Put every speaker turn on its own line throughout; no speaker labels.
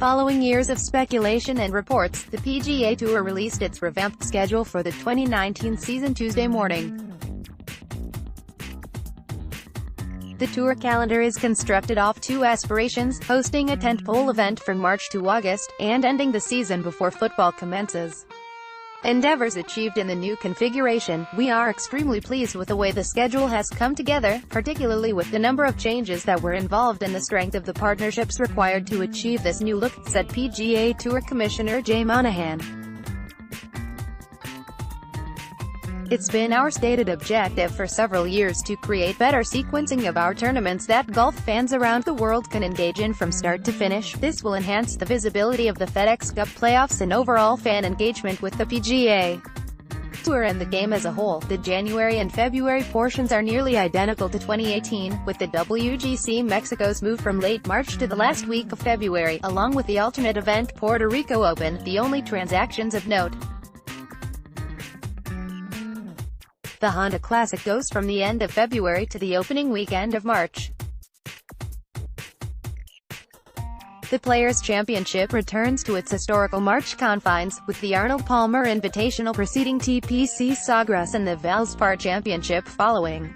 Following years of speculation and reports, the PGA Tour released its revamped schedule for the 2019 season Tuesday morning. The tour calendar is constructed off two aspirations, hosting a tentpole event from March to August, and ending the season before football commences. Endeavors achieved in the new configuration. We are extremely pleased with the way the schedule has come together, particularly with the number of changes that were involved and the strength of the partnerships required to achieve this new look, said PGA Tour Commissioner Jay Monahan. It's been our stated objective for several years to create better sequencing of our tournaments that golf fans around the world can engage in from start to finish. This will enhance the visibility of the FedEx Cup playoffs and overall fan engagement with the PGA Tour and the game as a whole. The January and February portions are nearly identical to 2018, with the WGC Mexico's move from late March to the last week of February, along with the alternate event Puerto Rico Open, the only transactions of note. The Honda Classic goes from the end of February to the opening weekend of March. The Players' Championship returns to its historical March confines, with the Arnold Palmer Invitational preceding TPC Sawgrass and the Valspar Championship following.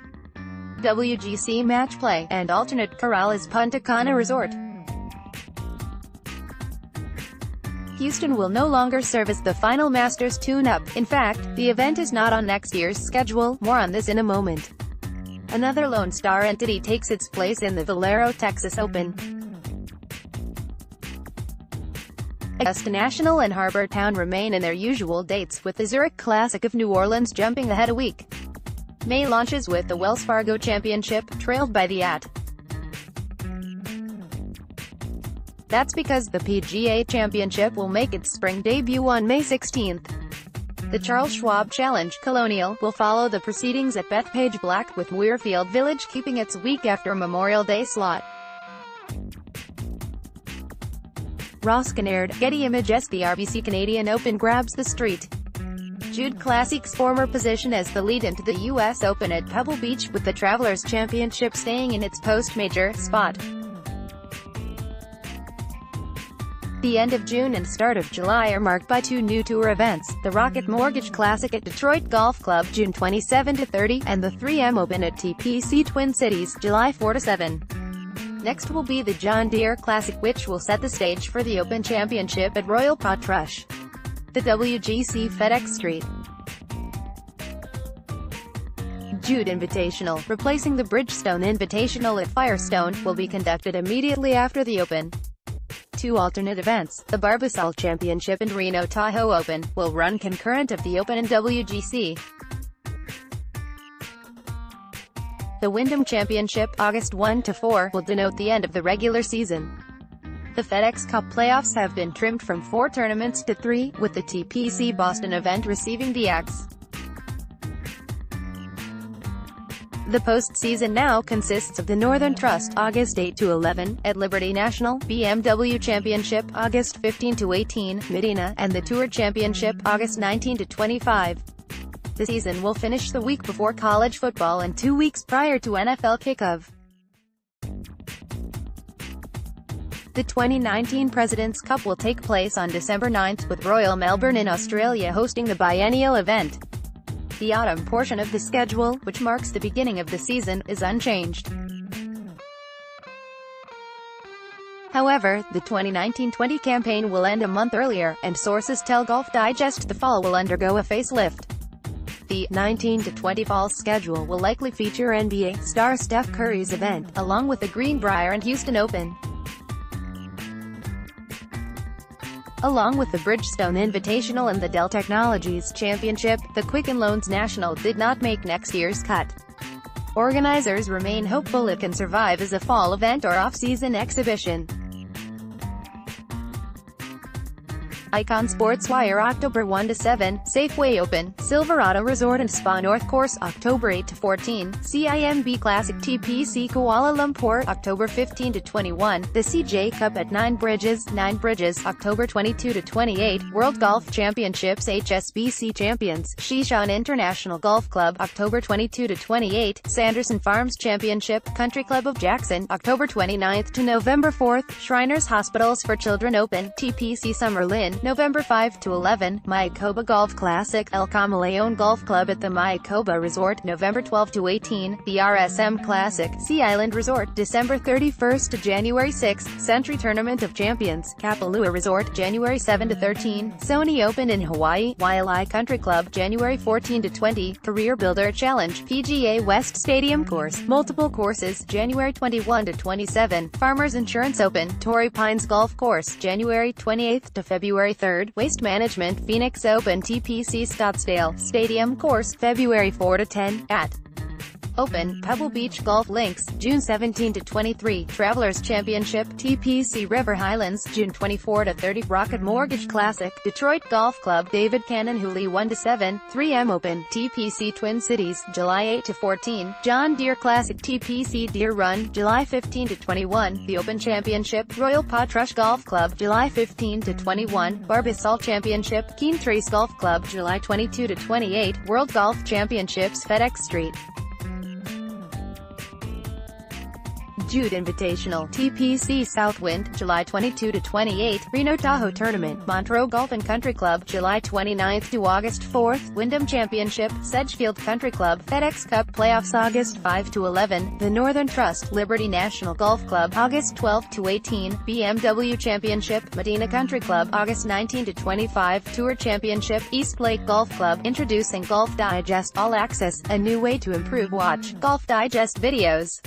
WGC Match Play, and alternate Corrales Punta Cana Resort. Houston will no longer serve as the final Masters tune-up. In fact, the event is not on next year's schedule. More on this in a moment. Another Lone Star entity takes its place in the Valero Texas Open. Augusta National and Harbor Town remain in their usual dates, with the Zurich Classic of New Orleans jumping ahead a week. May launches with the Wells Fargo Championship, trailed by the AT. That's because the PGA Championship will make its spring debut on May 16. The Charles Schwab Challenge, Colonial, will follow the proceedings at Bethpage Black, with Muirfield Village keeping its week after Memorial Day slot. Ross Kinnaird, Getty Images. The RBC Canadian Open grabs the street. Jude Classic's former position as the lead into the U.S. Open at Pebble Beach, with the Travelers Championship staying in its post-major spot. The end of June and start of July are marked by two new tour events, the Rocket Mortgage Classic at Detroit Golf Club June 27–30, and the 3M Open at TPC Twin Cities, July 4–7. Next will be the John Deere Classic, which will set the stage for the Open Championship at Royal Portrush. The WGC FedEx Street Jude Invitational, replacing the Bridgestone Invitational at Firestone, will be conducted immediately after the Open. Two alternate events, the Barbasol Championship and Reno Tahoe Open, will run concurrent of the Open and WGC. The Wyndham Championship, August 1–4, will denote the end of the regular season. The FedEx Cup playoffs have been trimmed from 4 tournaments to 3, with the TPC Boston event receiving the axe. The postseason now consists of the Northern Trust, August 8–11, at Liberty National, BMW Championship, August 15–18, Medina, and the Tour Championship, August 19–25. The season will finish the week before college football and 2 weeks prior to NFL kickoff. The 2019 President's Cup will take place on December 9, with Royal Melbourne in Australia hosting the biennial event. The autumn portion of the schedule, which marks the beginning of the season, is unchanged. However, the 2019-20 campaign will end a month earlier, and sources tell Golf Digest the fall will undergo a facelift. The 19-20 fall schedule will likely feature NBA star Steph Curry's event, along with the Greenbrier and Houston Open. Along with the Bridgestone Invitational and the Dell Technologies Championship, the Quicken Loans National did not make next year's cut. Organizers remain hopeful it can survive as a fall event or off-season exhibition. Icon Sportswire October 1–7, Safeway Open, Silverado Resort and Spa North Course October 8–14, CIMB Classic TPC Kuala Lumpur October 15–21, the CJ Cup at Nine Bridges October 22–28, World Golf Championships HSBC Champions, Shishan International Golf Club October 22–28, Sanderson Farms Championship, Country Club of Jackson October 29th to November 4th, Shriners Hospitals for Children Open, TPC Summerlin, November 5–11, Mayakoba Golf Classic, El Camaleon Golf Club at the Mayakoba Resort, November 12–18, the RSM Classic, Sea Island Resort, December 31st to January 6th, Century Tournament of Champions, Kapalua Resort, January 7–13, Sony Open in Hawaii, Wailea Country Club, January 14–20, Career Builder Challenge, PGA West Stadium Course, multiple courses, January 21–27, Farmers Insurance Open, Torrey Pines Golf Course, January 28th to February 3rd, Waste Management Phoenix Open TPC Scottsdale Stadium Course, February 4–10, at Open, Pebble Beach Golf Links, June 17–23, Travelers Championship, TPC River Highlands, June 24–30, Rocket Mortgage Classic, Detroit Golf Club, David Cannon Hooley 1–7, 3M Open, TPC Twin Cities, July 8–14, John Deere Classic TPC Deere Run, July 15–21, the Open Championship, Royal Patrush Golf Club, July 15–21, Barbasol Championship, Keen Trace Golf Club, July 22–28, World Golf Championships FedEx Street, Jude Invitational, TPC Southwind, July 22–28, Reno Tahoe Tournament, Montreux Golf and Country Club, July 29th to August 4th, Wyndham Championship, Sedgefield Country Club, FedEx Cup Playoffs August 5–11, the Northern Trust, Liberty National Golf Club, August 12–18, BMW Championship, Medina Country Club, August 19–25, Tour Championship, East Lake Golf Club, introducing Golf Digest All Access, a new way to improve watch Golf Digest videos.